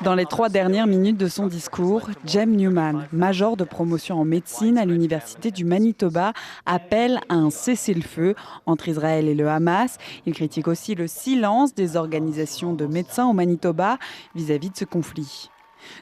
Dans les 3 dernières minutes de son discours, Jem Newman, major de promotion en médecine à l'université du Manitoba, appelle à un cessez-le-feu entre Israël et le Hamas. Il critique aussi le silence des organisations de médecins au Manitoba vis-à-vis de ce conflit.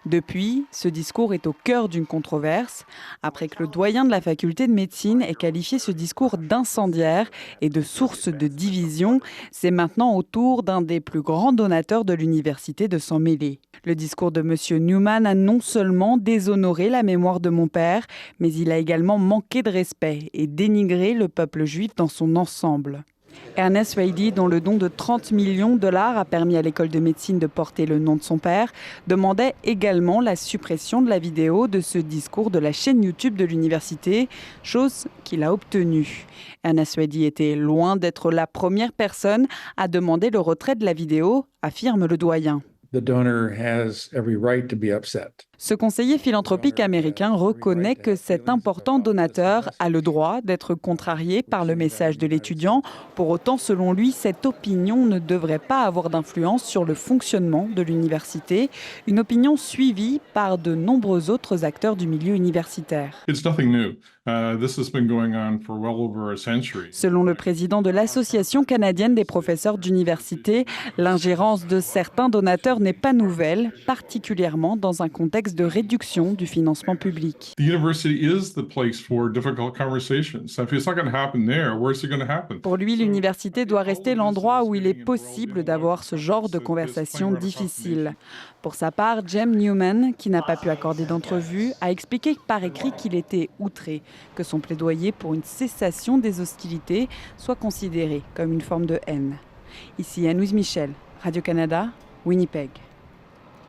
Depuis, ce discours est au cœur d'une controverse. Après que le doyen de la faculté de médecine ait qualifié ce discours d'incendiaire et de source de division, c'est maintenant au tour d'un des plus grands donateurs de l'université de s'en mêler. Le discours de M. Newman a non seulement déshonoré la mémoire de mon père, mais il a également manqué de respect et dénigré le peuple juif dans son ensemble. Ernest Reidy, dont le don de 30 millions de dollars a permis à l'école de médecine de porter le nom de son père, demandait également la suppression de la vidéo de ce discours de la chaîne YouTube de l'université, chose qu'il a obtenue. Ernest Reidy était loin d'être la première personne à demander le retrait de la vidéo, affirme le doyen. Ce conseiller philanthropique américain reconnaît que cet important donateur a le droit d'être contrarié par le message de l'étudiant. Pour autant, selon lui, cette opinion ne devrait pas avoir d'influence sur le fonctionnement de l'université, une opinion suivie par de nombreux autres acteurs du milieu universitaire. Selon le président de l'Association canadienne des professeurs d'université, l'ingérence de certains donateurs n'est pas nouvelle, particulièrement dans un contexte de réduction du financement public. Pour lui, l'université doit rester l'endroit où il est possible d'avoir ce genre de conversation difficile. Pour sa part, Jem Newman, qui n'a pas pu accorder d'entrevue, a expliqué par écrit qu'il était outré que son plaidoyer pour une cessation des hostilités soit considéré comme une forme de haine. Ici Anne-Louise Michel, Radio-Canada, Winnipeg.